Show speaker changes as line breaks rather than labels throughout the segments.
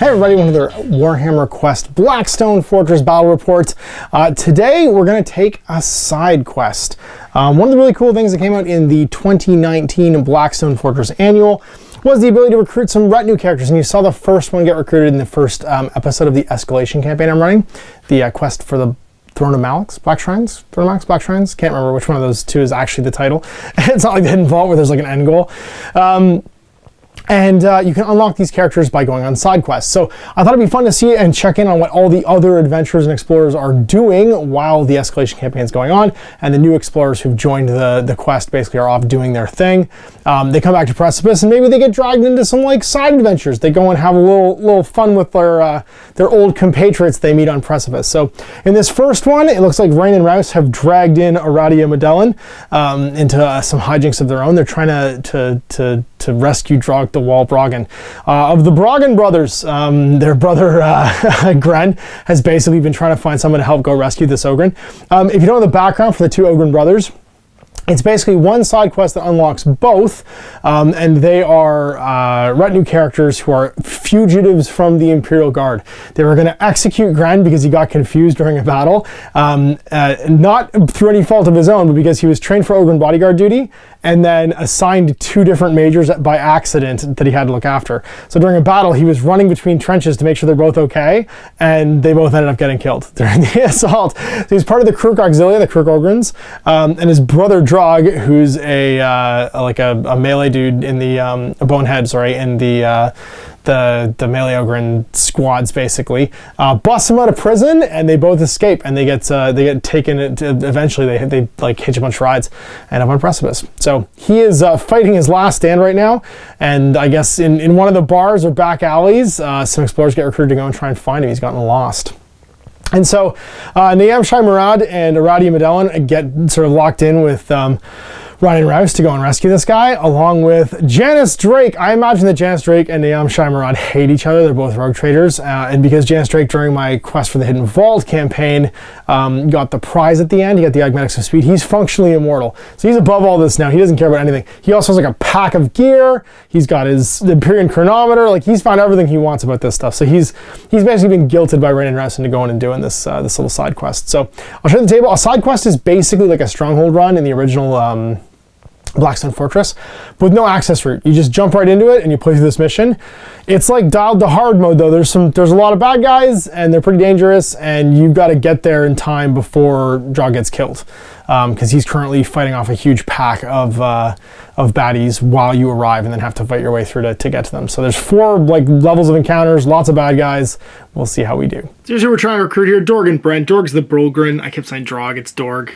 Hey everybody, welcome to their Warhammer Quest Blackstone Fortress Battle Report. Today we're going to take a side quest. One of the really cool things that came out in the 2019 Blackstone Fortress Annual was the ability to recruit some retinue characters, and you saw the first one get recruited in the first episode of the escalation campaign I'm running, the quest for the Throne of Malix, Black Shrines, Throne of Malix, Black Shrines. Can't remember which one of those two is actually the title. It's not like the Hidden Vault where there's like an end goal. And you can unlock these characters by going on side quests. So I thought it'd be fun to see and check in on what all the other adventurers and explorers are doing while the escalation campaign is going on. And the new explorers who've joined the quest basically are off doing their thing. They come back to Precipice and maybe they get dragged into some like side adventures. They go and have a little fun with their old compatriots they meet on Precipice. So in this first one, it looks like Rein and Raus have dragged in Aradia Medellin into some hijinks of their own. They're trying to rescue Dorg the Wall Broggan. Of the Broggan brothers, their brother Gren has basically been trying to find someone to help go rescue this Ogren. If you don't know the background for the two Ogren brothers, it's basically one side quest that unlocks both, and they are retinue characters who are fugitives from the Imperial Guard. They were going to execute Gren because he got confused during a battle, not through any fault of his own, but because he was trained for Ogren bodyguard duty and then assigned two different majors by accident that he had to look after. So during a battle, he was running between trenches to make sure they're both okay, and they both ended up getting killed during the assault. So he's part of the Kruk Auxilia, the Kruk Ogrens, and his brother Dorg, who's a melee dude in the bonehead, sorry, in the melee Ogren squads, basically bust him out of prison, and they both escape, and they get taken. Eventually, they like hitch a bunch of rides and up on Precipice. So he is fighting his last stand right now, and I guess in one of the bars or back alleys, some explorers get recruited to go and try and find him. He's gotten lost. And so Nayam Shai Murad and Aradia Medellin get sort of locked in with Rein and Raus to go and rescue this guy, along with Janice Drake. I imagine that Janice Drake and Nayam Shai Murad hate each other. They're both rogue traders. And because Janice Drake, during my Quest for the Hidden Vault campaign, got the prize at the end, he got the Agmetics of Speed, he's functionally immortal. So he's above all this now. He doesn't care about anything. He also has like a pack of gear. He's got his Imperial chronometer. Like, he's found everything he wants about this stuff. So he's basically been guilted by Rein and Raus into going and doing this little side quest. So I'll show you the table. A side quest is basically like a stronghold run in the original Blackstone Fortress, but with no access route. You just jump right into it and you play through this mission. It's like dialed to hard mode though. There's a lot of bad guys and they're pretty dangerous, and you've got to get there in time before Dorg gets killed, because he's currently fighting off a huge pack of baddies while you arrive, and then have to fight your way through to get to them. So there's 4 like levels of encounters, lots of bad guys. We'll see how we do. So here's who we're trying to recruit here: Dorg and Brent. Dorg's the Broggan. I kept saying Dorg, it's Dorg.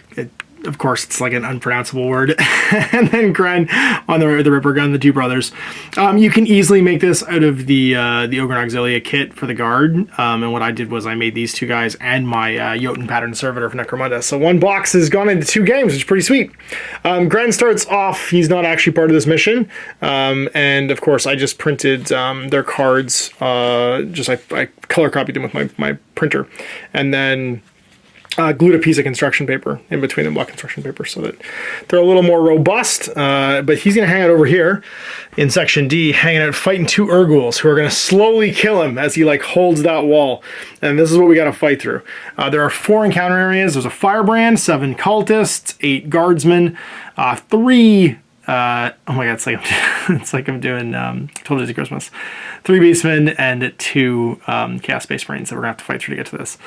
Of course, it's like an unpronounceable word. And then Gren on the Ripper Gun, the two brothers. You can easily make this out of the Ogren Auxilia kit for the guard. And what I did was I made these two guys and my Jotun Pattern Servitor for Necromunda. So one box has gone into 2 games, which is pretty sweet. Gren starts off, he's not actually part of this mission. And of course, I just printed their cards. I color copied them with my printer. And then glued a piece of construction paper in between them, black construction paper, so that they're a little more robust. But he's going to hang out over here in section D, hanging out fighting 2 Urguls who are going to slowly kill him as he like holds that wall. And this is what we got to fight through. There are 4 encounter areas. There's a firebrand, 7 cultists, 8 guardsmen, 3 oh my god, it's like I'm doing 12 Days of Christmas. 3 beastmen and 2 chaos space marines that we're gonna have to fight through to get to this.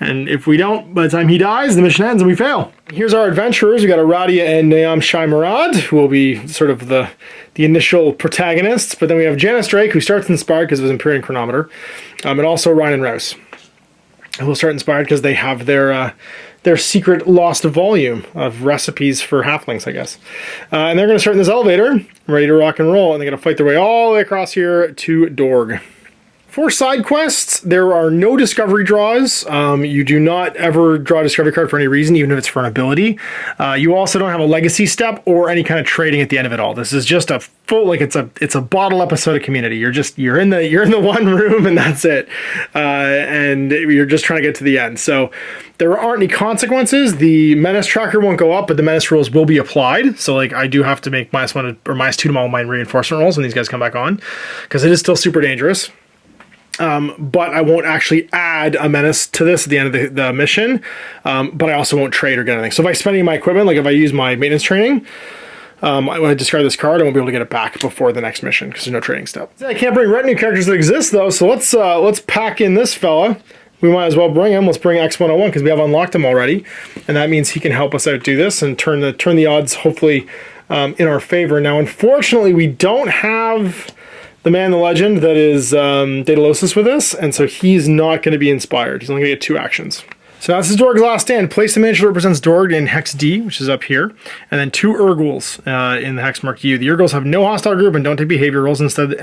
And if we don't, by the time he dies, the mission ends and we fail. Here's our adventurers. We got Aradia and Nayam Shai Murad, who will be sort of the initial protagonists. But then we have Janice Drake, who starts inspired because of his Imperial chronometer, and also Rein and Raus, who will start inspired because they have their secret lost volume of recipes for halflings, I guess. And they're going to start in this elevator, ready to rock and roll, and they're going to fight their way all the way across here to Dorg. For side quests, there are no discovery draws. You do not ever draw a discovery card for any reason, even if it's for an ability. You also don't have a legacy step or any kind of trading at the end of it all. This is just a full, like it's a bottle episode of Community. You're in the one room and that's it. And you're just trying to get to the end. So there aren't any consequences. The menace tracker won't go up, but the menace rules will be applied. So like I do have to make -1 or -2 to all my reinforcement rolls when these guys come back on, because it is still super dangerous. but I won't actually add a menace to this at the end of the mission, but I also won't trade or get anything. So if I spend any of my equipment, like if I use my maintenance training, when I discard this card, I won't be able to get it back before the next mission because there's no trading step. I can't bring retinue characters that exist though, so let's pack in this fella. We might as well bring him. Let's bring X101 because we have unlocked him already, and that means he can help us out do this and turn the odds hopefully in our favor. Now, unfortunately, we don't have the man, the legend that is Daedalosus with us, and so he's not going to be inspired. He's only going to get 2 actions. So now this is Dorg's last stand. Place the miniature that represents Dorg in Hex D, which is up here, and then 2 Urgals in the Hex marked U. The Urgals have no hostile group and don't take behavior rolls. Instead,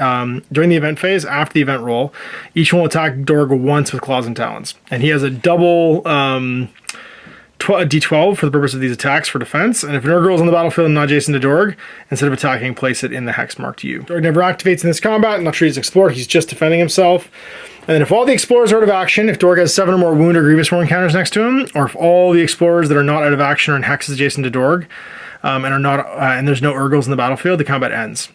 during the event phase, after the event roll, each one will attack Dorg once with claws and talons. And he has a double D12 for the purpose of these attacks for defense, and if an Urgal is on the battlefield and not adjacent to Dorg, instead of attacking, place it in the Hex marked U. Dorg never activates in this combat, not treated as an explorer, he's just defending himself. And then if all the explorers are out of action, if Dorg has 7 or more wound or grievous war encounters next to him, or if all the explorers that are not out of action are in hexes adjacent to Dorg, and there's no Urgals in the battlefield, the combat ends.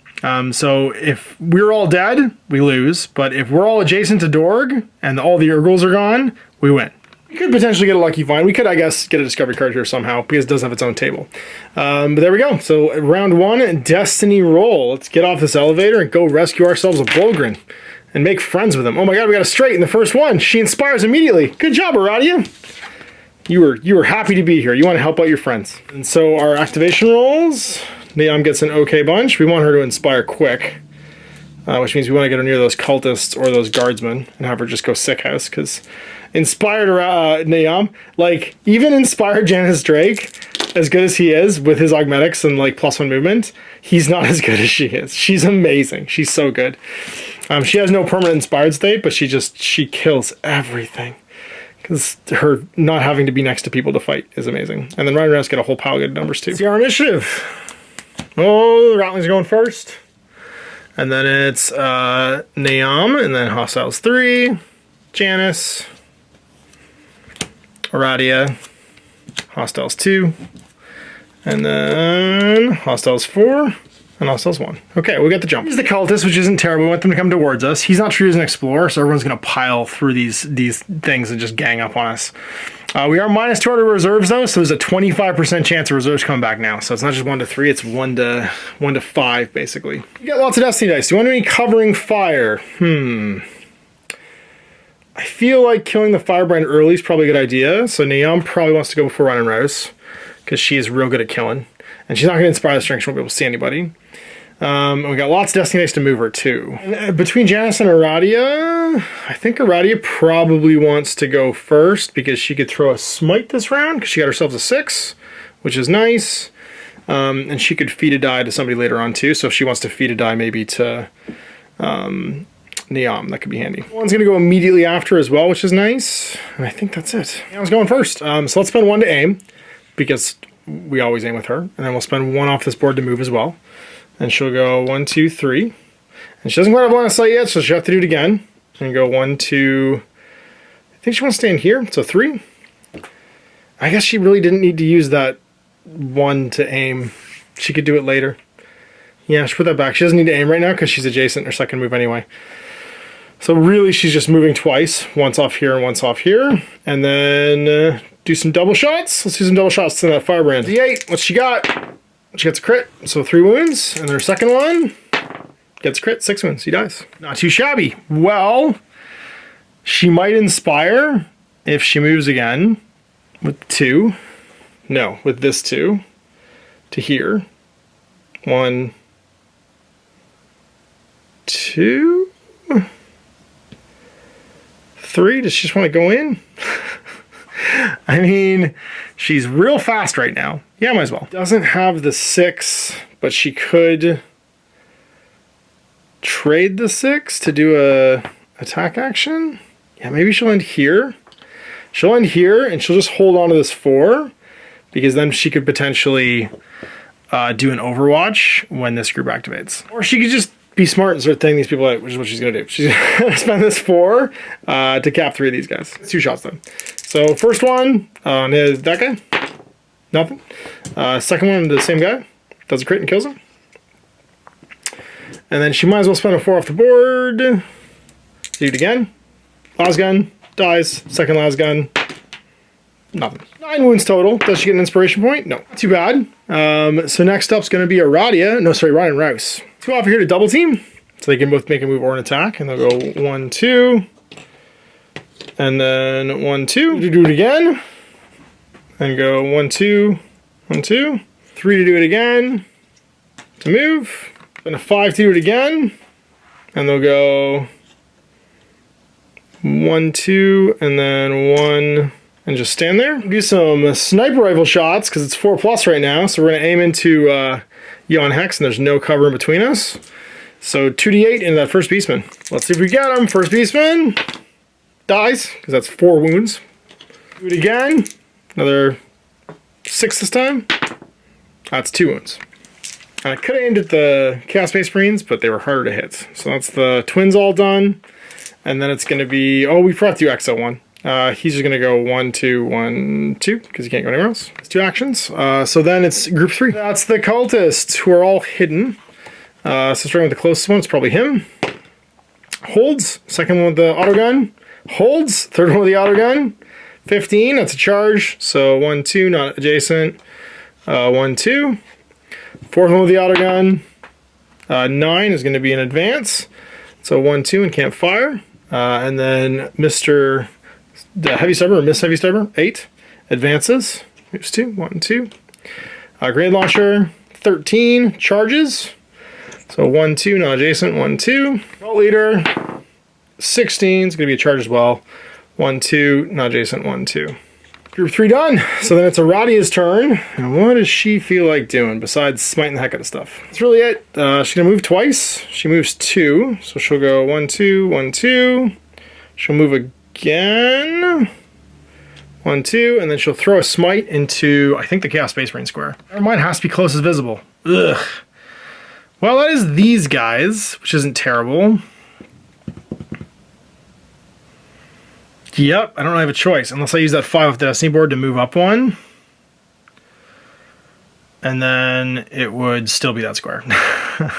So if we're all dead, we lose, but if we're all adjacent to Dorg and all the Urgals are gone, we win. We could potentially get a lucky find. We could, I guess, get a discovery card here somehow, because it does have its own table. But there we go. So round 1, Destiny roll. Let's get off this elevator and go rescue ourselves a Broggan and make friends with him. Oh my god, we got a straight in the first one. She inspires immediately. Good job, Aradia. You were happy to be here. You want to help out your friends. And so our activation rolls. Neom gets an okay bunch. We want her to inspire quick, which means we want to get her near those cultists or those guardsmen and have her just go sick house, because inspired Neom, like even inspired Janice Drake, as good as he is with his augmetics and like +1 movement, he's not as good as she is. She's amazing. She's so good. She has no permanent inspired state, but she kills everything. Because her not having to be next to people to fight is amazing. And then Rein and Raus get a whole pile of good numbers too. See our initiative. Oh, the Ratling's going first. And then it's Neom, and then Hostiles 3, Janice, Aradia, Hostiles 2, and then Hostiles 4, and Hostiles 1. Okay, we got the jump. Here's the cultist, which isn't terrible. We want them to come towards us. He's not treated as an explorer, so everyone's going to pile through these things and just gang up on us. We are -2 to reserves though, so there's a 25% chance of reserves coming back now. So it's not just 1 to 3, it's 1 to 5 basically. You got lots of Destiny dice. Do you want to be covering fire? I feel like killing the Firebrand early is probably a good idea. So Neom probably wants to go before Rein and Raus, because she is real good at killing. And she's not going to inspire the strength, she won't be able to see anybody. And we got lots of Destiny dice to move her too. And between Janice and Aradia, I think Aradia probably wants to go first because she could throw a smite this round because she got herself a 6, which is nice. And she could feed a die to somebody later on too. So if she wants to feed a die maybe to Neom, that could be handy. One's gonna go immediately after as well, which is nice. And I think that's it. Neom's going first. So let's spend 1 to aim because we always aim with her. And then we'll spend 1 off this board to move as well. And she'll go 1, 2, 3. And she doesn't quite have line of sight yet, so she'll have to do it again. And go 1, 2. I think she wants to stay in here, so 3. I guess she really didn't need to use that 1 to aim. She could do it later. Yeah, she put that back. She doesn't need to aim right now because she's adjacent her second move anyway. So really, she's just moving twice. Once off here and once off here. And then do some double shots. Let's do some double shots to that Firebrand. D8, what she got? She gets a crit, so 3 wounds, and her second one gets a crit, 6 wounds, he dies. Not too shabby. Well, she might inspire if she moves again with 2. No, with this 2 to here. 1, 2, 3. Does she just want to go in? I mean, she's real fast right now. Yeah, might as well. Doesn't have the 6, but she could trade the 6 to do a attack action. Yeah, maybe she'll end here. She'll end here, and she'll just hold on to this 4, because then she could potentially do an Overwatch when this group activates. Or she could just be smart and start thinking these people out, which is what she's going to do. She's going to spend this 4 to cap 3 of these guys. It's 2 shots then. So first one on that guy, nothing. Second one, the same guy, does a crit and kills him. And then she might as well spend a 4 off the board. Do it again. Las gun, dies. Second las gun, nothing. 9 wounds total. Does she get an inspiration point? No. Not too bad. So next up's going to be a Rein and Raus. 2 off here to double team. So they can both make a move or an attack. And they'll go 1, 2. And then 1, 2. To do it again. And go 1, 2, 1, 2. 3 to do it again. To move. And a 5 to do it again. And they'll go 1, 2, and then 1, and just stand there. Do some sniper rifle shots, because it's 4+ right now, so we're going to aim into Yon Hex, and there's no cover in between us. So 2d8 into that first beastman. Let's see if we get him. First beastman dies, because that's 4 wounds. Do it again. Another 6 this time. That's 2 wounds. I could have aimed at the Chaos Space Marines, but they were harder to hit. So that's the twins all done. And then it's going to be, oh, we forgot to do XO1. He's just going to go 1, 2, 1, 2, because he can't go anywhere else. It's 2 actions. So then it's group 3. That's the cultists, who are all hidden. So starting with the closest one, it's probably him. Holds. Second one with the autogun. Holds. Third one with the autogun. 15, that's a charge. So 1, 2, not adjacent. 1, 2. Fourth one with the autogun. 9 is going to be an advance. So 1, 2, and can't fire. And then Mr. Heavy Stubber or Miss Heavy Stubber, 8, advances. Moves 2, 1, 2. Grenade launcher, 13, charges. So 1, 2, not adjacent, 1, 2. Vault leader, 16, is going to be a charge as well. 1, 2, not adjacent, 1, 2. Group 3 done. So then it's Aradia's turn. And what does she feel like doing besides smiting the heck out of stuff? That's really it. She's going to move twice. She moves 2. So she'll go 1, 2, 1, 2. She'll move again. 1, 2. And then she'll throw a smite into, I think, the Chaos Space Marine square. Mine has to be close as visible. Ugh. Well, that is these guys, which isn't terrible. Yep, I don't really have a choice unless I use that 5 off the Destiny board to move up 1. And then it would still be that square. I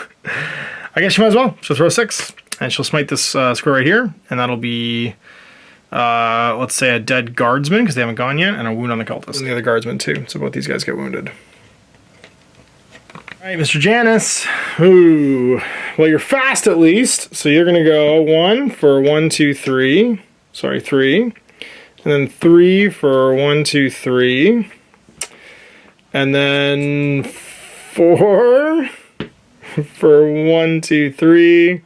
guess she might as well. She'll throw 6 and she'll smite this square right here. And that'll be, let's say, a dead guardsman because they haven't gone yet, and a wound on the cultist. And the other guardsman too. So both these guys get wounded. All right, Mr. Janus. Ooh. Well, you're fast at least. So you're going to go 1 for 1, 2, 3. Sorry, 3. And then 3 for 1, 2, 3. And then 4 for 1, 2, 3.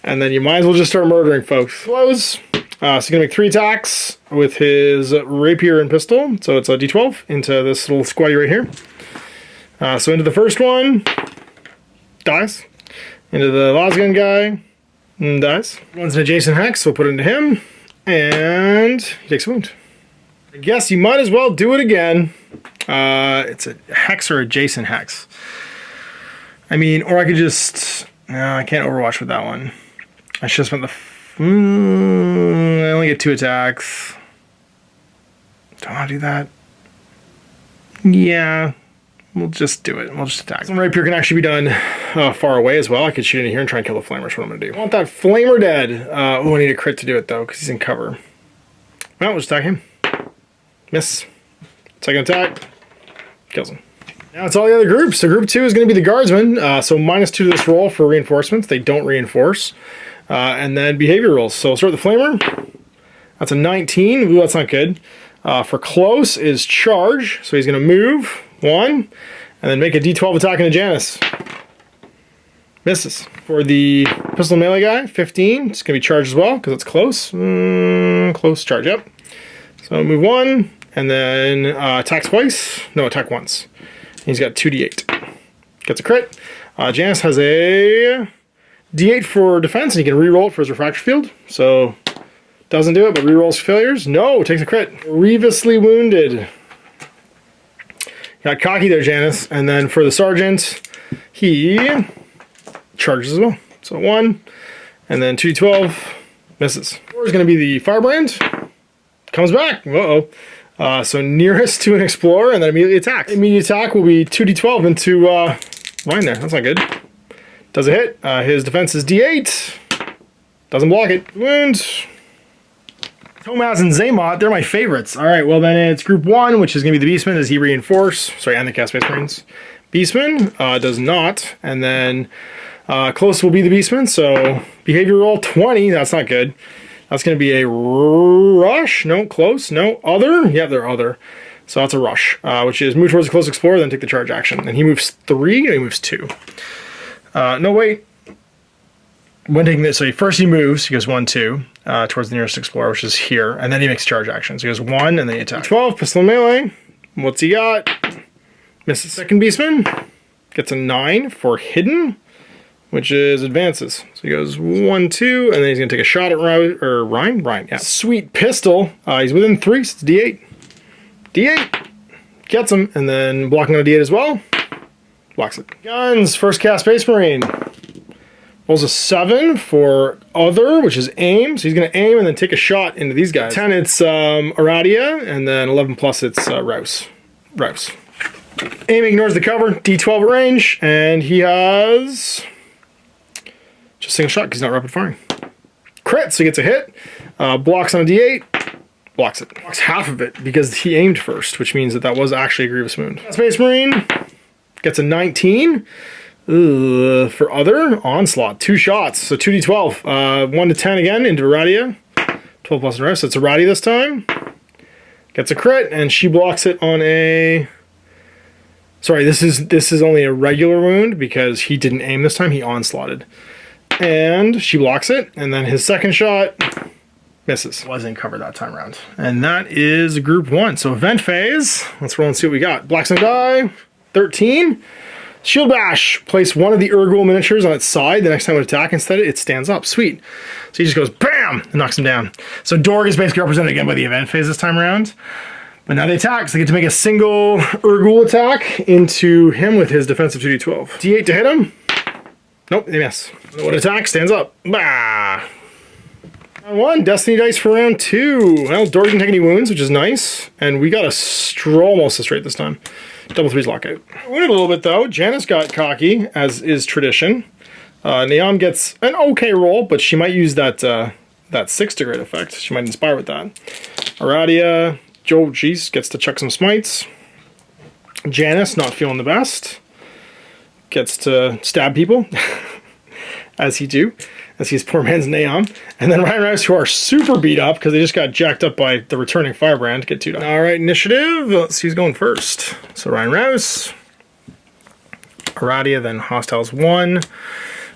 And then you might as well just start murdering folks. Close. So he's going to make 3 attacks with his rapier and pistol. So it's a d12 into this little squatty right here. So into the first one. Dies. Into the lasgun guy. Dies. One's an adjacent hex, so we'll put it into him. And he takes a wound. I guess you might as well do it again. It's a hex or adjacent hex. I mean, or I could just... No, I can't overwatch with that one. I should have spent the... I only get 2 attacks. Don't want to do that. Yeah. We'll just do it. We'll just attack. Some rapier can actually be done far away as well. I could shoot in here and try and kill the flamer. That's what I'm going to do. I want that flamer dead. Oh, I need a crit to do it, though, because he's in cover. Well, we'll just attack him. Miss. Second attack. Kills him. Now it's all the other groups. So group 2 is going to be the guardsmen. So -2 to this roll for reinforcements. They don't reinforce. And then behavior rolls. So we'll start with the flamer. That's a 19. Ooh, that's not good. For close is charge. So he's going to move 1. And then make a d12 attack into Janus. Misses. For the pistol melee guy, 15. It's going to be charged as well because it's close. Close charge, yep. So move 1. And then attack twice. No, attack once. He's got 2d8. Gets a crit. Janus has a d8 for defense, and he can re-roll it for his refractor field. So, doesn't do it, but re-rolls failures. No, takes a crit. Grievously wounded. Got cocky there, Janus. And then for the sergeant, he charges as well. So 1, and then 2d12, misses. 4 is going to be the firebrand. Comes back. Uh-oh. So nearest to an explorer, and then immediately attacks. Immediate attack will be 2d12 into Rein there. That's not good. Does a hit. His defense is d8. Doesn't block it. Wound. Tomaz and Zaymot, they're my favorites. All right, well then it's group 1, which is going to be the Beastman. Does he reinforce? Sorry, and the Cast Space Marines. Beastman does not. And then close will be the Beastman. So behavior roll 20. That's not good. That's going to be a rush. No, close. No, other. Yeah, they're other. So that's a rush, which is move towards the close explorer, then take the charge action. And he moves 3, and he moves 2. No, wait. When taking this, so first he moves, he goes 1, 2, towards the nearest explorer, which is here, and then he makes charge action. So he goes 1, and then he attacks. 12, pistol melee. What's he got? Misses. Second Beastman gets a 9 for hidden, which is advances. So he goes 1, 2, and then he's going to take a shot at Rein, yeah. Sweet pistol. He's within 3, so it's D8. D8. Gets him, and then blocking on a D8 as well. Blocks it. Guns. First cast Space Marine. Rolls a 7 for other, which is aim. So he's going to aim and then take a shot into these guys. 10, it's Aradia, and then 11 plus, it's Raus. Aim ignores the cover, D12 range, and he has just a single shot because he's not rapid firing. Crit, so he gets a hit. Blocks on a D8. Blocks it. Blocks half of it because he aimed first, which means that was actually a grievous wound. Space Marine gets a 19. For other onslaught, 2 shots, so 2d12, 1 to 10 again into Aradia, 12 plus the rest. So it's Aradia this time. Gets a crit, and she blocks it on a. Sorry, this is only a regular wound because he didn't aim this time. He onslaughted, and she blocks it, and then his second shot misses. Wasn't covered that time around, and that is group 1. So event phase. Let's roll and see what we got. Blackstone die, 13. Shield Bash. Place one of the Urgul miniatures on its side. The next time it attack, instead it stands up. Sweet. So he just goes BAM! And knocks him down. So Dorg is basically represented again by the event phase this time around. But now they attack, so they get to make a single Urgul attack into him with his defensive 2d12. D8 to hit him. Nope, they miss. What attack? Stands up. Bah! Round 1, Destiny dice for round 2. Well, Dorg didn't take any wounds, which is nice. And we got almost a straight this time. Double 3's lockout. Wounded a little bit though. Janice got cocky, as is tradition. Neom gets an okay roll, but she might use that 6 degrade effect. She might inspire with that. Aradia, Joe, geez, gets to chuck some smites. Janice, not feeling the best, gets to stab people, as he's poor man's Neom. And then Rein and Raus, who are super beat up because they just got jacked up by the returning Firebrand, get 2 done. All right, initiative. Let's see who's going first. So Rein and Raus, Aradia, then Hostiles 1,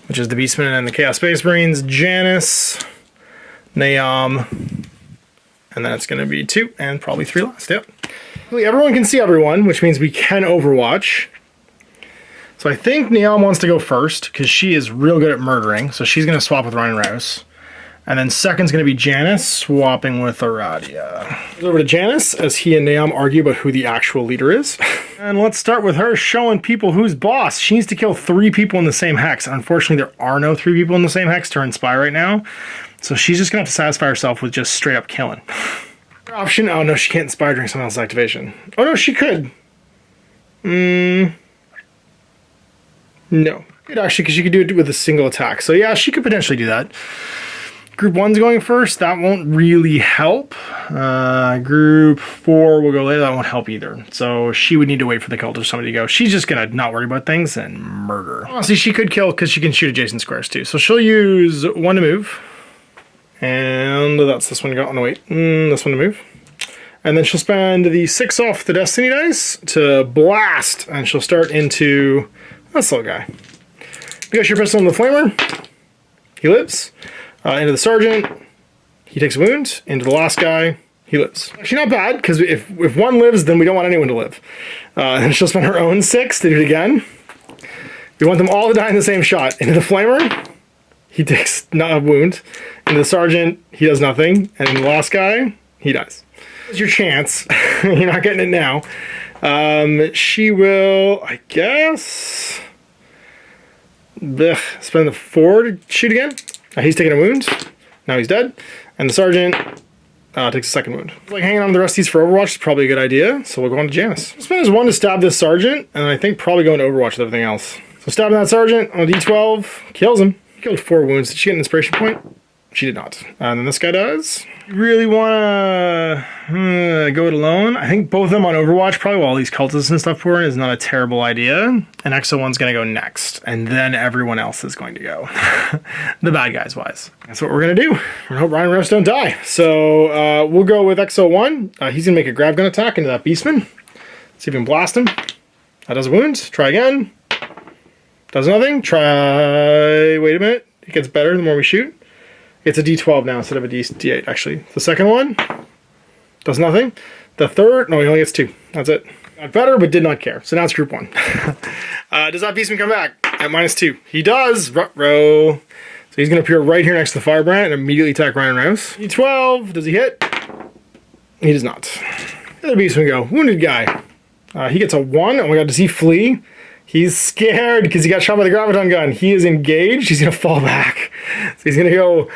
which is the Beastman and the Chaos Space Marines, Janice, Neom, and then it's going to be 2 and probably 3 last. Yep. Everyone can see everyone, which means we can Overwatch. So I think Neom wants to go first because she is real good at murdering. So she's going to swap with Rein and Raus. And then second's going to be Janice swapping with Aradia. Over to Janice as he and Neom argue about who the actual leader is. And let's start with her showing people who's boss. She needs to kill 3 people in the same hex. Unfortunately, there are no 3 people in the same hex to inspire right now. So she's just going to have to satisfy herself with just straight up killing. Option, oh no, she can't inspire during someone else's activation. Oh no, she could. No. Actually, because she could do it with a single attack. So yeah, she could potentially do that. Group 1's going first. That won't really help. Group 4 will go later. That won't help either. So she would need to wait for the cult or somebody to go. She's just going to not worry about things and murder. Honestly, she could kill because she can shoot adjacent squares too. So she'll use 1 to move. And that's this one. Oh no, wait. This one to move. And then she'll spend the 6 off the Destiny dice to blast. And she'll start into this little guy. Because your pistol into the Flamer. He lives. Into the Sergeant. He takes a wound. Into the last guy. He lives. Actually not bad, because if one lives, then we don't want anyone to live. And she'll spend her own 6 to do it again. We want them all to die in the same shot. Into the Flamer. He takes not a wound. Into the Sergeant. He does nothing. And in the last guy, he dies. There's your chance. You're not getting it now. She will, I guess, spend the 4 to shoot again. He's taking a wound. Now he's dead. And the Sergeant takes a second wound. Like hanging on to the rest of these for Overwatch is probably a good idea. So we'll go on to Janice. Spend his 1 to stab this Sergeant. And I think probably go into Overwatch with everything else. So stabbing that Sergeant on a D12. Kills him. He killed 4 wounds. Did she get an inspiration point? She did not. And then this guy does. You really want to go it alone? I think both of them on Overwatch, probably while all these cultists and stuff pour in, is not a terrible idea. And Exo-1's going to go next. And then everyone else is going to go. The bad guys wise. That's what we're going to do. We're going to hope Rein and Raus don't die. So we'll go with Exo-1. He's going to make a grab gun attack into that Beastman. See if we can blast him. That does a wound. Try again. Does nothing. Try... Wait a minute. It gets better the more we shoot. It's a D12 now instead of a D8, actually. The second one does nothing. The third, no, he only gets 2. That's it. Got better, but did not care. So now it's group 1. Does that Beastman come back at -2? He does. Ruh-roh. So he's going to appear right here next to the Firebrand and immediately attack Rein and Raus. D12, does he hit? He does not. The Beastman go. Wounded guy. He gets a 1. Oh my god, does he flee? He's scared because he got shot by the graviton gun. He is engaged. He's going to fall back. So he's going to go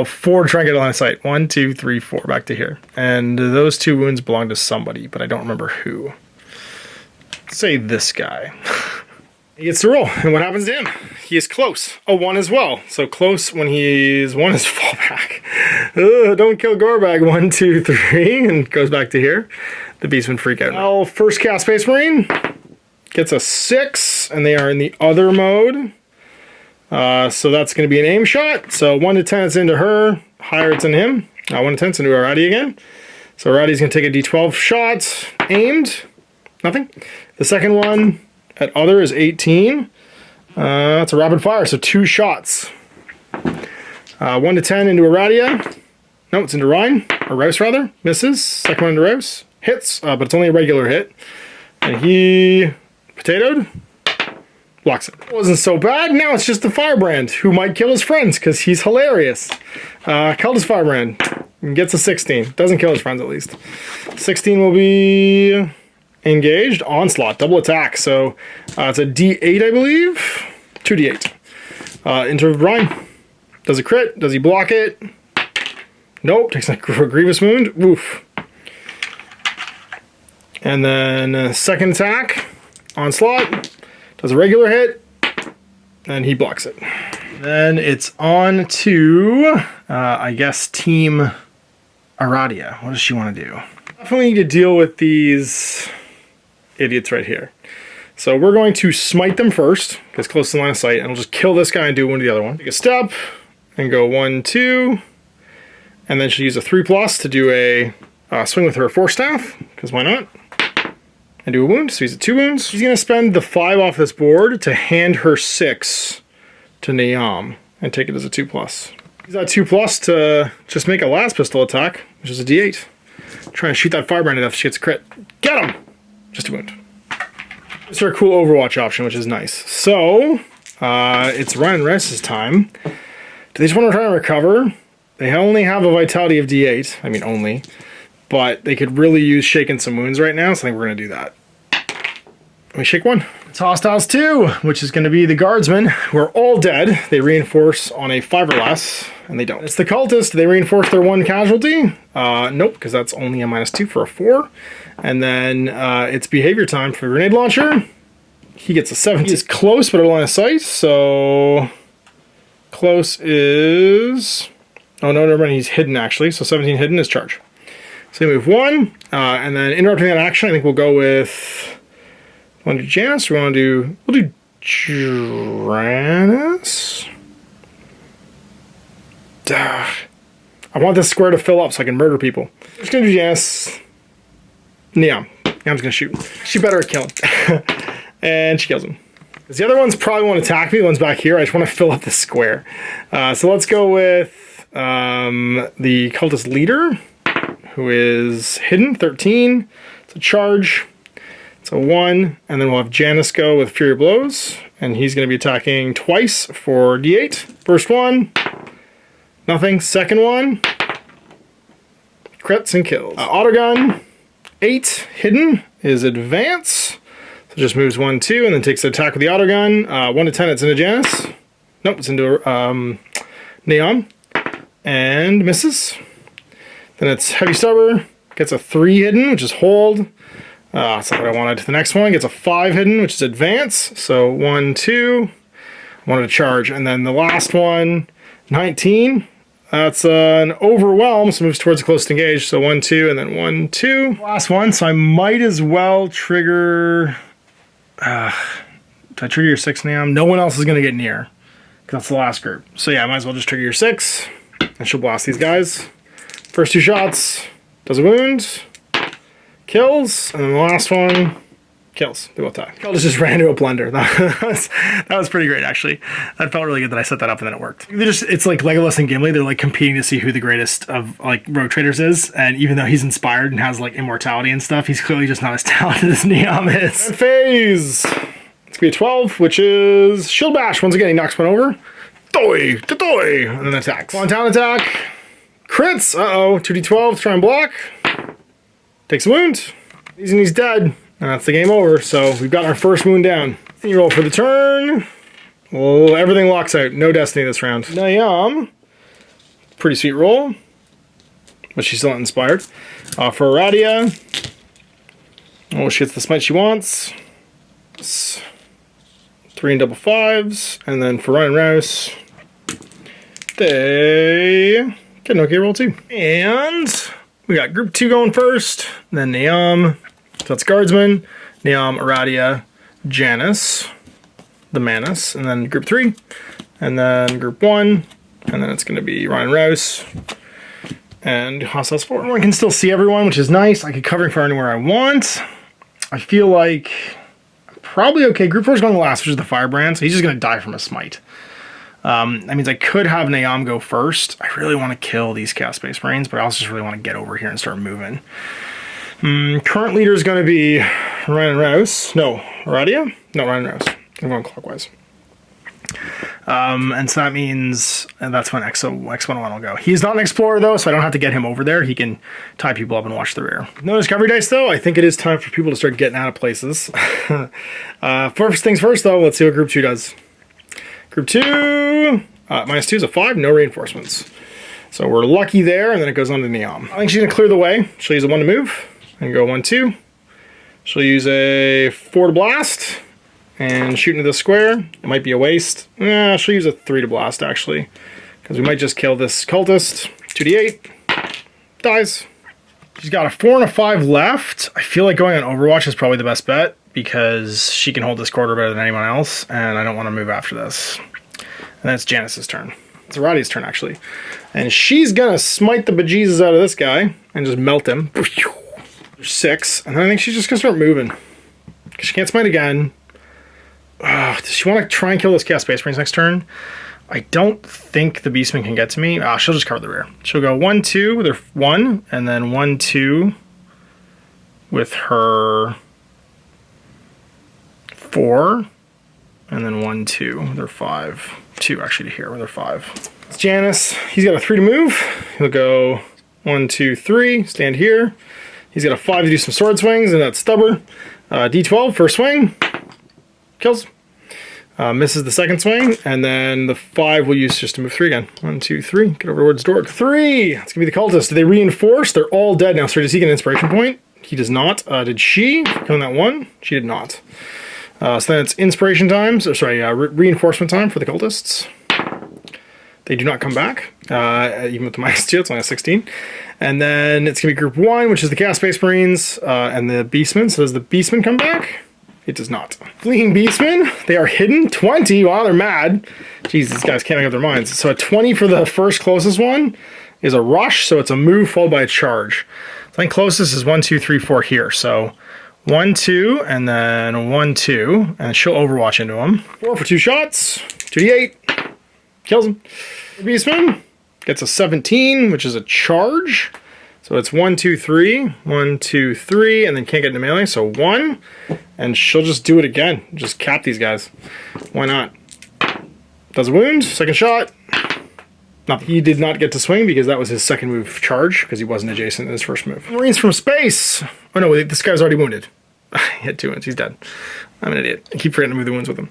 4 to try and get a line of sight. 1, 2, 3, 4. Back to here. And those 2 wounds belong to somebody, but I don't remember who. Say this guy. He gets to roll. And what happens to him? He is close. A 1 as well. So close when he's 1 is fall back. Don't kill Gorbag. 1, 2, 3. And goes back to here. The Beastman freak out. Now, first cast Space Marine. Gets a 6, and they are in the other mode. So that's going to be an aim shot. So 1 to 10, it's into her. Higher, it's in him. 1 to 10, it's into Arati again. So Arati's going to take a D12 shot. Aimed. Nothing. The second one at other is 18. That's a rapid fire, so 2 shots. 1 to 10 into Aradia. No, it's into Rein. Or Raus, rather. Misses. Second one into Raus. Hits, but it's only a regular hit. And he... potatoed, blocks it. It wasn't so bad. Now it's just the Firebrand, who might kill his friends because he's hilarious. Killed his Firebrand and gets a 16. Doesn't kill his friends at least. 16 will be engaged. Onslaught, double attack. So it's a D8, I believe. 2D8. Into Rein. Does a crit? Does he block it? Nope. Takes a grievous wound. Oof. And then second attack. Onslaught, does a regular hit, and he blocks it. Then it's on to, I guess, Team Aradia. What does she want to do? Definitely need to deal with these idiots right here. So we're going to smite them first, because close to the line of sight, and we'll just kill this guy and do one to the other one. Take a step, and go 1, 2, and then she'll use a 3+ to do a swing with her Force Staff, because why not? And do a wound, so he's at 2 wounds. She's going to spend the 5 off this board to hand her 6 to Niam and take it as a 2+. Use that 2+ to just make a last pistol attack, which is a D8. Trying to shoot that Firebrand to death, she gets a crit. Get him! Just a wound. It's her cool Overwatch option, which is nice. So, it's Rein and Raus' time. Do they just want to try and recover? They only have a vitality of D8. I mean, only. But they could really use shaking some wounds right now, so I think we're going to do that. We shake 1. It's Hostiles 2, which is going to be the Guardsmen, who are all dead. They reinforce on a 5 or less, and they don't. It's the Cultists. They reinforce their 1 casualty. Nope, because that's only a -2 for a 4. And then it's behavior time for the Grenade Launcher. He gets a 17. He is close, but out of line of sight, so... Close is... Oh, no, never mind. He's hidden, actually. So 17 hidden is charge. So we move 1, and then interrupting that action, I think we'll go with... Want to do Janus? We'll do Janus. I want this square to fill up so I can murder people. I'm just gonna do Janus. Niam. Niam's gonna shoot. She better kill him. And she kills him. Because the other ones probably won't attack me. The one's back here. I just want to fill up this square. So let's go with the cultist leader, who is hidden, 13. It's a charge. It's a 1, and then we'll have Janus go with Fury Blows, and he's going to be attacking twice for D8. First one, nothing. Second one, crits and kills. Autogun, 8, hidden, is advance. So just moves 1, 2, and then takes the attack with the autogun. 1 to 10, it's into Janus. Nope, it's into Neon, and misses. Then it's Heavy Stubber, gets a 3 hidden, which is hold. That's not what I wanted. The next one gets a 5 hidden, which is advance. So 1, 2. I wanted to charge. And then the last one, 19. That's an overwhelm, so moves towards the closest engage. So 1, 2, and then 1, 2. Last one, so I might as well trigger... do I trigger your 6 now? No one else is going to get near, because that's the last group. So yeah, I might as well just trigger your 6, and she'll blast these guys. First 2 shots, does a wound, kills, and then the last one... kills. They both die. I'll just ran into a blender. That was pretty great, actually. That felt really good that I set that up and then it worked. It's like Legolas and Gimli. They're like competing to see who the greatest of like rogue traders is. And even though he's inspired and has like immortality and stuff, he's clearly just not as talented as Neom is. Phase. It's gonna be a 12, which is Shield Bash. Once again, he knocks one over. Doi, doi, and then attacks. One down attack. Crits. Uh-oh. 2d12 to try and block. Takes a wound. He's dead. And that's the game over, so we've got our first wound down. And you roll for the turn. Well, everything locks out. No destiny this round. Neom. Pretty sweet roll. But she's still not inspired. For Aradia. Oh, she gets the smite she wants. 3 and double 5s. And then for Rein and Raus, they get an okay roll too. And we got group 2 going first. Then Neom. So that's Guardsman, Neom, Aradia, Janice, the Manus, and then group 3, and then group 1, and then it's going to be Rein and Raus, and Hostiles 4. Everyone can still see everyone, which is nice. I can cover fire anywhere I want. I feel like I'm probably okay. Group 4 is going last, which is the Firebrand, so he's just going to die from a smite. That means I could have Neom go first. I really want to kill these Chaos Space Marines, but I also just really want to get over here and start moving. Current leader is going to be Rein and Raus. No, Aradia? No, Rein and Raus. I'm going clockwise. And so that means that's when X101 will go. He's not an explorer though, so I don't have to get him over there. He can tie people up and watch the rear. No discovery dice though. I think it is time for people to start getting out of places. First things first though, let's see what group 2 does. Group 2, -2 is a 5, no reinforcements. So we're lucky there, and then it goes on to Neom. I think she's going to clear the way. She'll use a 1 to move, and go 1, 2. She'll use a 4 to blast, and shoot into the square. It might be a waste. She'll use a 3 to blast, actually, because we might just kill this cultist. 2d8. Dies. She's got a 4 and a 5 left. I feel like going on Overwatch is probably the best bet, because she can hold this quarter better than anyone else, and I don't want to move after this. And then it's Janice's turn. It's Aradia's turn, actually. And she's going to smite the bejesus out of this guy and just melt him. There's 6. And then I think she's just going to start moving. She can't smite again. Does she want to try and kill those Chaos Space Marines next turn? I don't think the Beastman can get to me. She'll just cover the rear. She'll go 1, 2 with her 1, and then 1, 2 with her 4, and then 1, 2 with her 5. 2 actually to here with her 5. It's Janice. He's got a 3 to move. He'll go 1, 2, 3. Stand here. He's got a 5 to do some sword swings, and that's stubborn. D12 first swing. Kills. Misses the second swing, and then the 5 we'll use just to move 3 again. 1, 2, 3. Get over towards Dorg. 3. It's gonna be the cultist. Do they reinforce? They're all dead now. So does he get an inspiration point? He does not. Did she? Killing that 1? She did not. So then it's inspiration times, or sorry, reinforcement time for the cultists. They do not come back, even with the -2, it's only a 16. And then it's going to be group 1, which is the Chaos Space Marines, and the Beastmen. So does the Beastmen come back? It does not. Fleeing Beastmen, they are hidden. 20, wow, they're mad. Jeez, these guys can't make up their minds. So a 20 for the first closest one is a rush, so it's a move followed by a charge. So I think closest is 1, 2, 3, 4 here. So 1, 2, and then 1, 2, and she'll Overwatch into him. 4 for 2 shots, 2d8, kills him. The Beastman gets a 17, which is a charge. So it's 1, 2, 3, 1, 2, 3, and then can't get into melee, so 1, and she'll just do it again. Just cap these guys. Why not? Does a wound, second shot. He did not get to swing because that was his second move charge, because he wasn't adjacent in his first move. Marines from space. Oh no, this guy's already wounded. He had 2 wounds, he's dead. I'm an idiot. I keep forgetting to move the wounds with him.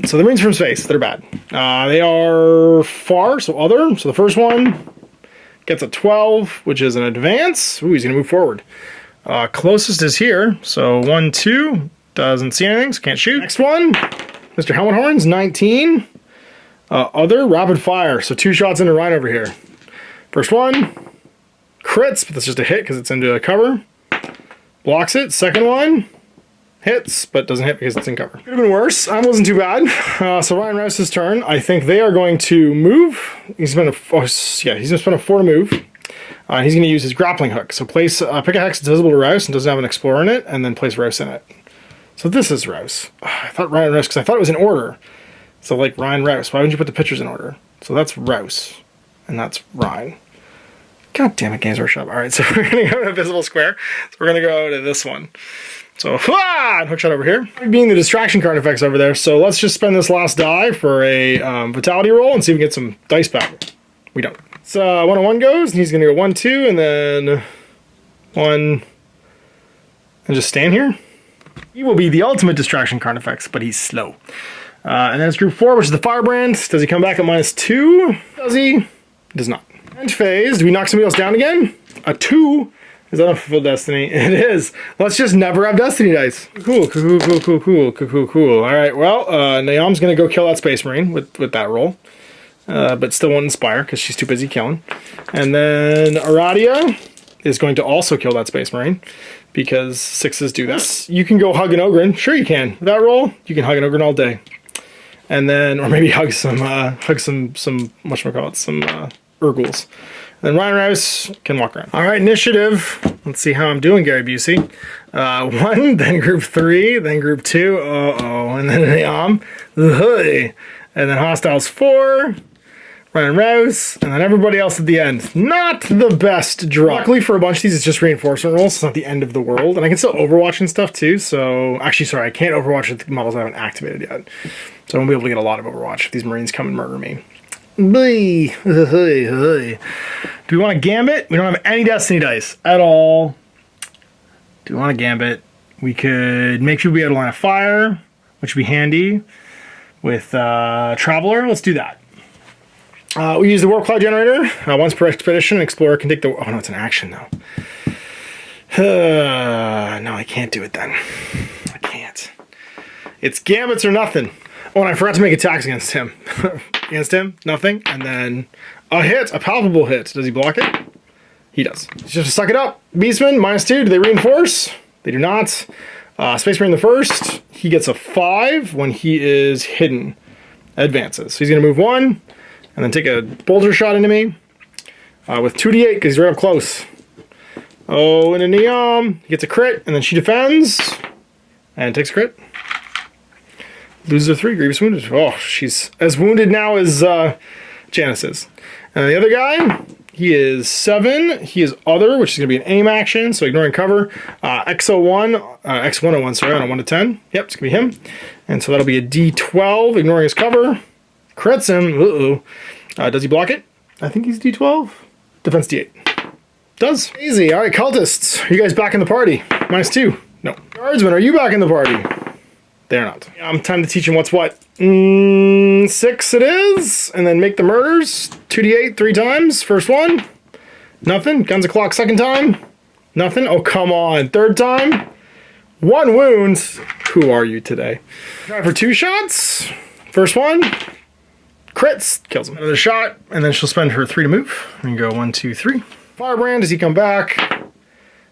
So the Marines from space, they're bad. They are far, so other. So the first one gets a 12, which is an advance. Ooh, he's gonna move forward. Closest is here, so 1, 2, doesn't see anything, so can't shoot. Next one, Mr. Helmet Horns, 19. Other rapid fire. So 2 shots into Rein over here. First one, crits, but that's just a hit because it's into a cover. Blocks it. Second one, hits, but doesn't hit because it's in cover. Could have been worse. Wasn't too bad. So Rein and Raus' turn. I think they are going to move. He's going to spend a 4 to move. He's going to use his grappling hook. So place pick a hex that's visible to Raus and doesn't have an explorer in it, and then place Raus in it. So this is Raus. I thought Rein and Raus because I thought it was in order. So like Rein, Raus. Why wouldn't you put the pictures in order? So that's Raus, and that's Rein. God damn it, Games Workshop. All right, so we're going to go to a visible square. So we're going to go to this one. So, and hookshot over here. Being the distraction card effects over there. So let's just spend this last die for a vitality roll and see if we can get some dice back. We don't. So 1-on-1 goes, and he's going to go 1-2, and then 1, and just stand here. He will be the ultimate distraction card effects, but he's slow. And then it's group 4, which is the Firebrand. Does he come back at -2? Does he? He does not. End phase. Do we knock somebody else down again? A 2. Is that a fulfilled destiny? It is. Let's just never have destiny dice. Cool, cool, cool, cool, cool, cool, cool, cool. All right, well, Naom's going to go kill that Space Marine with that roll. But still won't inspire because she's too busy killing. And then Aradia is going to also kill that Space Marine because 6s do that. You can go hug an Ogren. Sure you can. With that roll, you can hug an Ogren all day. And then, or maybe hug some whatchamacallit, some Urguls. Then Rein and Raus can walk around. All right, initiative. Let's see how I'm doing, Gary Busey. 1, then group 3, then group 2. And then Naom. And then hostiles 4. Rein and Raus, and then everybody else at the end. Not the best draw. Luckily for a bunch of these, it's just reinforcement rolls. It's not the end of the world, and I can still Overwatch and stuff too. So actually, sorry, I can't Overwatch with the models I haven't activated yet. So I won't be able to get a lot of Overwatch if these Marines come and murder me. Do we want a Gambit? We don't have any Destiny dice at all. Do we want a Gambit? We could make sure we have a line of fire, which would be handy. With Traveler, let's do that. We use the Warp Cloud Generator. Once per expedition, an Explorer can take the... Oh, no, it's an action, though. No, I can't do it then. I can't. It's Gambits or nothing. Oh, and I forgot to make attacks against him. Against him, nothing. And then a hit, a palpable hit. Does he block it? He does. He's just suck it up. Beastman, -2. Do they reinforce? They do not. Space Marine the first. He gets a 5 when he is hidden. Advances. So he's going to move 1. And then take a bolter shot into me with 2d8 because he's right up close. Oh, and a Naom. He gets a crit, and then she defends and takes a crit. Loses a 3, grievous wounded. Oh, she's as wounded now as Janice is. And the other guy, he is 7. He is other, which is going to be an aim action, so ignoring cover. X101, sorry, on a 1 to 10. Yep, it's going to be him. And so that'll be a D12, ignoring his cover. Crits him. Does he block it? I think he's D12. Defense D8. Does. Easy. All right, cultists. Are you guys back in the party? -2. No. Guardsmen, are you back in the party? They're not. Time to teach him what's what. 6 it is. And then make the murders. 2d8 3 times. First one. Nothing. Guns o'clock second time. Nothing. Oh, come on. Third time. 1 wound. Who are you today? Try for 2 shots. First one. Crits, kills him. Another shot, and then she'll spend her 3 to move. And go 1, 2, 3. Firebrand, does he come back?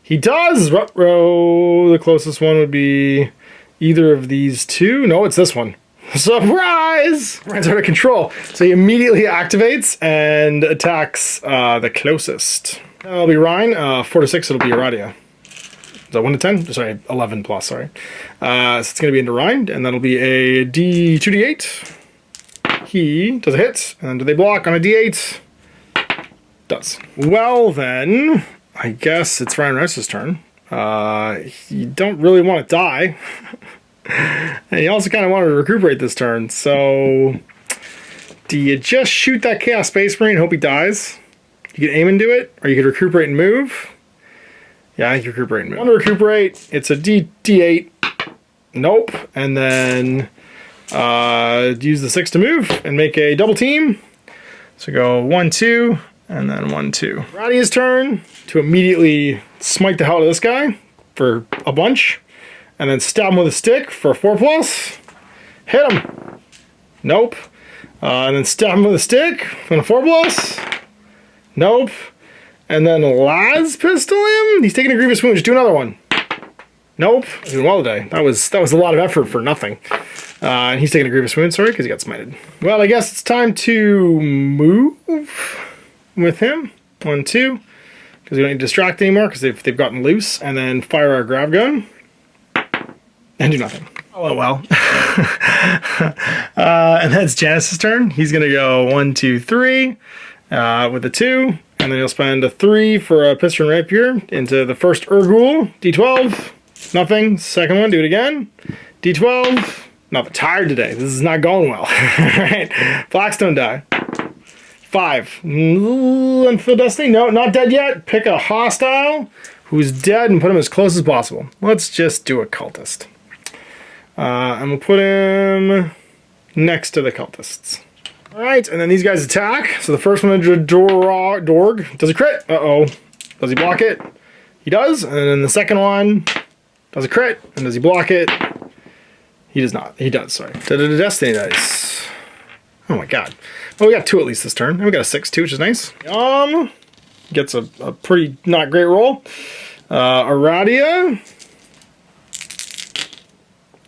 He does! Ruh-roh. The closest one would be either of these 2. No, it's this one. Surprise! Ryan's out of control. So he immediately activates and attacks the closest. That'll be Rein. 4 to 6, it'll be Aradia. Is that 1 to 10? Sorry, 11 plus, sorry. So it's going to be into Rein, and that'll be a 2d8. He does a hit, and then do they block on a d8? Does. Well then, I guess it's Rein and Raus' turn. You don't really want to die. And you also kind of want to recuperate this turn, so... Do you just shoot that Chaos Space Marine and hope he dies? You could aim and do it, or you could recuperate and move. Yeah, I think you recuperate and move. Want to recuperate, it's a d8. Nope. And then... use the 6 to move and make a double team. So go 1, 2, and then 1, 2. Radia's turn to immediately smite the hell out of this guy for a bunch, and then stab him with a stick for a 4+. Hit him. Nope. And then stab him with a stick on a 4+. Nope. And then Laz pistol him. He's taking a grievous wound. Just do another one. Nope. Doing well today. That was a lot of effort for nothing. And he's taking a grievous wound, sorry, because he got smited. Well, I guess it's time to move with him. 1, 2. Because we don't need to distract anymore because they've gotten loose. And then fire our grav gun. And do nothing. Oh, well. And then it's Janice's turn. He's going to go 1, 2, 3 with a 2. And then he'll spend a 3 for a Pistol and Rapier into the first Urgul. D12. Nothing. Second one, do it again. D12. Not tired today. This is not going well. Alright. Blackstone die. 5. Unfilled Destiny? No, not dead yet. Pick a hostile who's dead and put him as close as possible. Let's just do a cultist. And we'll put him next to the cultists. Alright, and then these guys attack. So the first one, Dorg. Does he crit? Uh-oh. Does he block it? He does. And then the second one does a crit. And does he block it? He does not. He does, sorry. Destiny dice. Oh my god. Well, we got 2 at least this turn. And we got a 6 too, which is nice. Gets a pretty not great roll. Aradia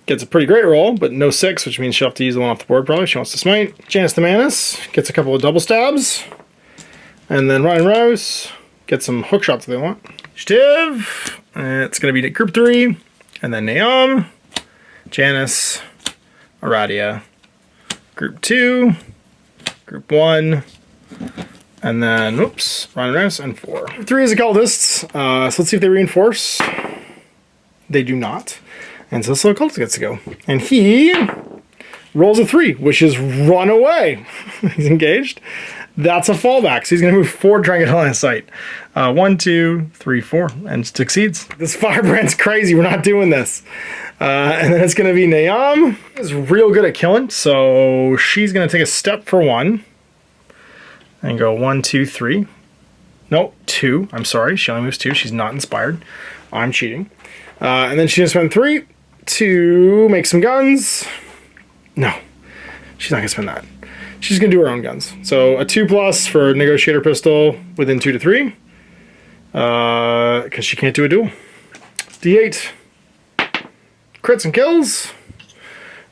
gets a pretty great roll, but no 6, which means she'll have to use the one off the board probably. She wants to smite. Janice the Manus gets a couple of double stabs. And then Rein and Raus gets some hook shots if they want. Shtiv. It's going to be group 3. And then Naam. Janice. Aradia. Group 2. Group 1. And then, oops, Rein and Raus and 4. Group 3 is the cultists. So let's see if they reinforce. They do not. And so this little cultist gets to go. And he rolls a 3, which is run away. He's engaged. That's a fallback. So he's going to move forward, trying to get line of sight. 1, 2, 3, 4, and succeeds. This firebrand's crazy. We're not doing this. And then it's going to be Naam. Is real good at killing. So she's going to take a step for 1. And go 1, 2, 3. No, 2. I'm sorry. She only moves 2. She's not inspired. I'm cheating. And then she's going to spend 3 to make some guns. No, she's not going to spend that. She's going to do her own guns. So a 2+ for Negotiator Pistol within 2 to 3. Because she can't do a duel. D8. Crits and kills.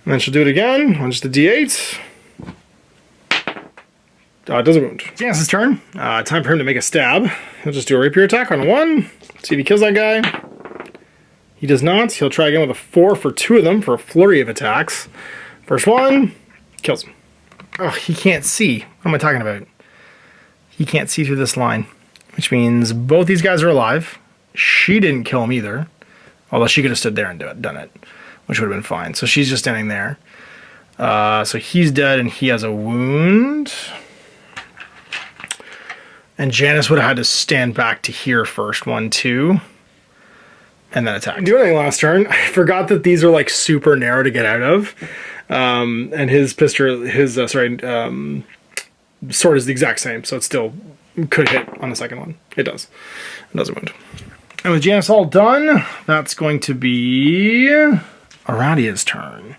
And then she'll do it again on just a D8. Does a wound. Janice's turn. Time for him to make a stab. He'll just do a rapier attack on a 1. See if he kills that guy. He does not. He'll try again with a 4 for 2 of them for a flurry of attacks. First one, kills him. Oh, he can't see. What am I talking about? He can't see through this line, which means both these guys are alive. She didn't kill him either, although she could have stood there and done it, which would have been fine. So she's just standing there. So he's dead and he has a wound. And Janice would have had to stand back to here first. 1, 2. And then attack. Didn't do anything last turn. I forgot that these are like super narrow to get out of. And his pistol, sword is the exact same, so it still could hit on the second one. It does. It does a wound. And with Janice all done, that's going to be Aradia's turn.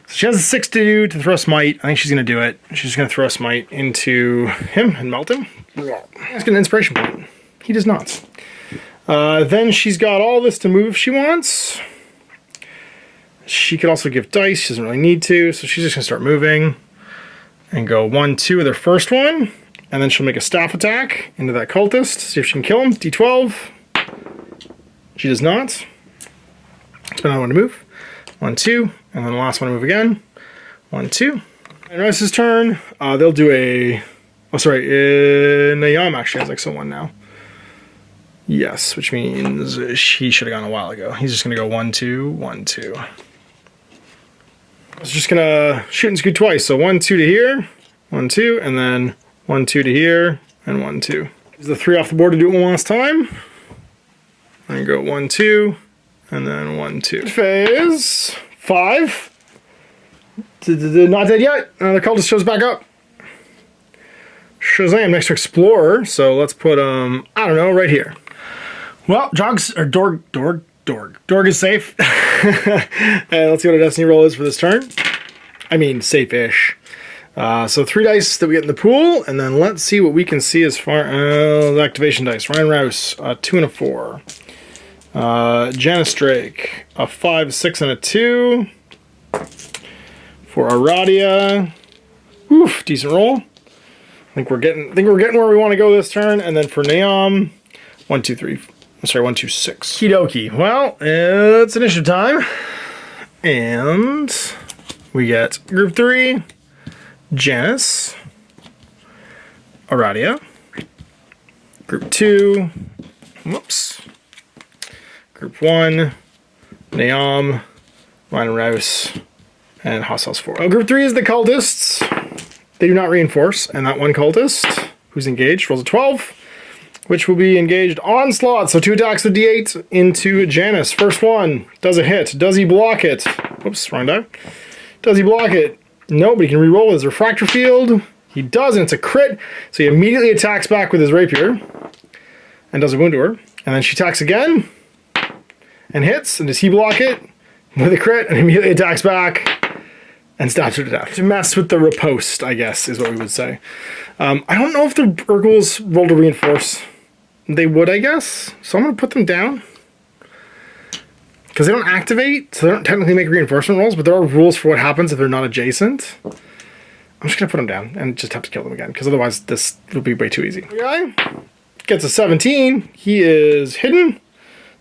So she has a 6 to do to throw smite. I think she's going to do it. She's going to throw smite into him and melt him. He's got an inspiration point. He does not. Then she's got all this to move if she wants. She could also give dice. She doesn't really need to, so she's just going to start moving. And go 1, 2 with her first one. And then she'll make a staff attack into that cultist. See if she can kill him. D12. She does not. Spend another one to move. 1, 2. And then the last one to move again. 1, 2. And Rice's turn. They'll do a... Oh, sorry. Naam actually has like someone now. Yes, which means he should have gone a while ago. He's just going to go 1, 2, 1, 2. I was just going to shoot and scoot twice. So 1, 2 to here, 1, 2, and then 1, 2 to here, and 1, 2. Use the 3 off the board to do it one last time. And go 1, 2, and then 1, 2. Phase 5. Not dead yet. The cultist shows back up. Shazam next to Explorer. So let's put I don't know, right here. Well, Dorg is safe. And let's see what our destiny roll is for this turn. I mean, safe-ish. So 3 dice that we get in the pool, and then let's see what we can see as far as activation dice. Rein and Raus, 2 and a 4. Janice Drake, a 5, 6, and a 2. For Aradia, oof, decent roll. I think we're getting where we want to go this turn. And then for Naam, 1, 2, 3. Sorry, 1, 2, 6. Kidoki. Well, it's initiative time, and we get Group 3, Janice, Aradia. Group 2, whoops. Group 1, Naam, Rein and Raus, and Hostiles 4. Group 3 is the cultists. They do not reinforce, and that one cultist who's engaged rolls a 12, which will be engaged onslaught. So 2 attacks with D8 into Janice. First one does a hit. Does he block it? Oops, wrong die. Does he block it? No, but he can reroll his refractor field. He does, and it's a crit. So he immediately attacks back with his rapier and does a wound to her. And then she attacks again and hits. And does he block it with a crit and immediately attacks back and stabs her to death? To mess with the riposte, I guess, is what we would say. I don't know if the Urgles roll to reinforce. They would, I guess. So I'm going to put them down. Because they don't activate, so they don't technically make reinforcement rolls, but there are rules for what happens if they're not adjacent. I'm just going to put them down and just have to kill them again, because otherwise this will be way too easy. The guy gets a 17. He is hidden.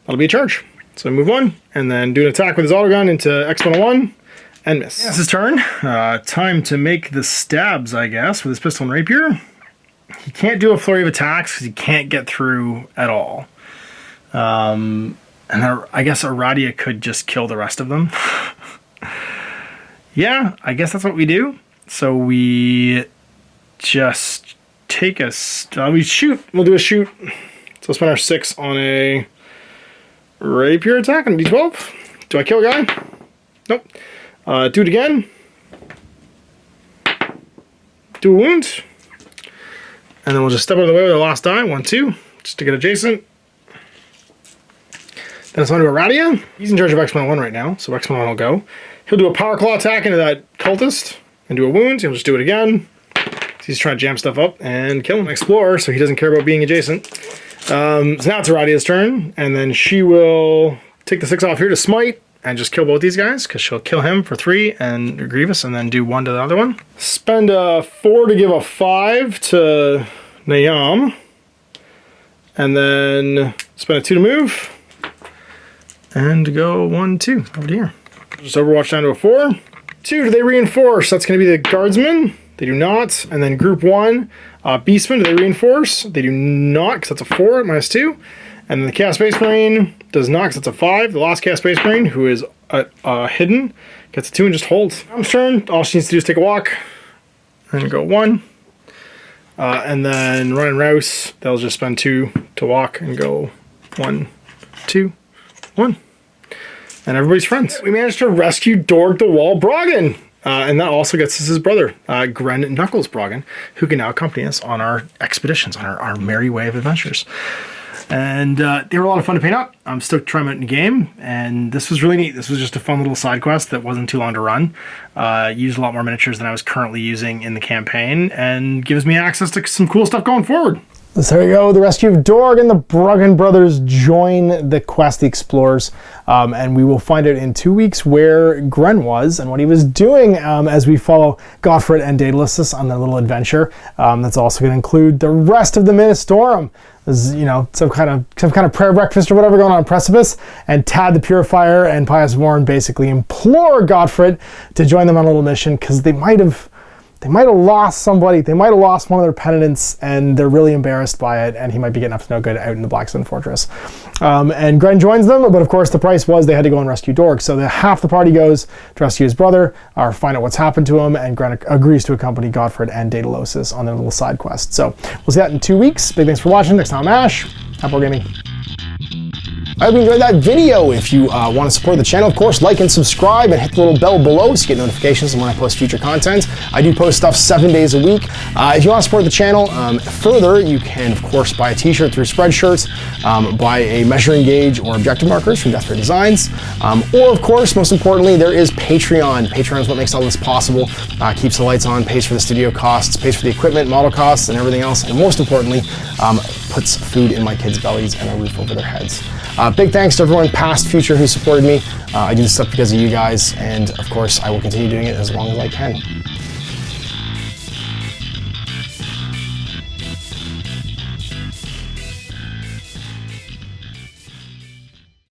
That'll be a charge. So move on, and then do an attack with his autogun into X101, and miss. It's his turn. Time to make the stabs, I guess, with his pistol and rapier. He can't do a flurry of attacks because he can't get through at all. And I guess Aradia could just kill the rest of them. Yeah, I guess that's what we do. So we just take we shoot. We'll do a shoot. So we'll spend our 6 on a rapier attack on a D12. Do I kill a guy? Nope. Do it again. Do a wound. And then we'll just step out of the way with our last die. 1, 2. Just to get adjacent. Then it's on to Aradia. He's in charge of X101 right now, so X101 will go. He'll do a power claw attack into that cultist and do a wound. He'll just do it again. He's trying to jam stuff up and kill him. Explorer, so he doesn't care about being adjacent. So now it's Aradia's turn, and then she will take the 6 off here to smite and just kill both these guys, because she'll kill him for 3 and Grievous, and then do 1 to the other one. Spend a 4 to give a 5 to Naam, and then spend a 2 to move. And go 1, 2 over to here. Just Overwatch down to a 4. 2, do they reinforce? That's going to be the Guardsmen. They do not. And then Group 1, Beastmen, do they reinforce? They do not, because that's a 4, -2. And then the Chaos Space Marine does not, because that's a 5. The last Chaos Space Marine, who is hidden, gets a 2 and just holds. Tom's turn. All she needs to do is take a walk and go 1. And then Rein and Raus, they'll just spend 2 to walk and go 1, 2, 1. And everybody's friends. We managed to rescue Dorg the Wall Broggan. And that also gets us his brother, Gren Knuckles Broggan, who can now accompany us on our expeditions, on our merry way of adventures. And they were a lot of fun to paint up. I'm stoked to try them out in the game, and this was really neat. This was just a fun little side quest that wasn't too long to run. Used a lot more miniatures than I was currently using in the campaign, and gives me access to some cool stuff going forward. So there you go, the rescue of Dorg and the Broggan brothers join the quest, the Explorers, and we will find out in 2 weeks where Gren was and what he was doing as we follow Godfred and Daedalus on their little adventure. That's also going to include the rest of the Ministorum. There's, you know, some kind of prayer breakfast or whatever going on Precipice, and Tad the Purifier and Pious Warren basically implore Godfred to join them on a little mission because they might have lost somebody. They might have lost one of their penitents, and they're really embarrassed by it, and he might be getting up to no good out in the Blackstone Fortress. And Gren joins them, but of course the price was they had to go and rescue Dorg. So half the party goes to rescue his brother, or find out what's happened to him, and Gren agrees to accompany Godfred and Daedalus on their little side quest. So we'll see that in 2 weeks. Big thanks for watching. Next time, Ash. Happy wargaming. I hope you enjoyed that video. If you want to support the channel, of course, like and subscribe and hit the little bell below so you get notifications when I post future content. I do post stuff 7 days a week. If you want to support the channel further, you can, of course, buy a t-shirt through Spreadshirts, buy a measuring gauge or objective markers from Death Ray Designs, or, of course, most importantly, there is Patreon. Patreon is what makes all this possible, keeps the lights on, pays for the studio costs, pays for the equipment, model costs, and everything else, and most importantly, puts food in my kids' bellies and a roof over their heads. Big thanks to everyone, past, future, who supported me. I do this stuff because of you guys, and of course, I will continue doing it as long as I can.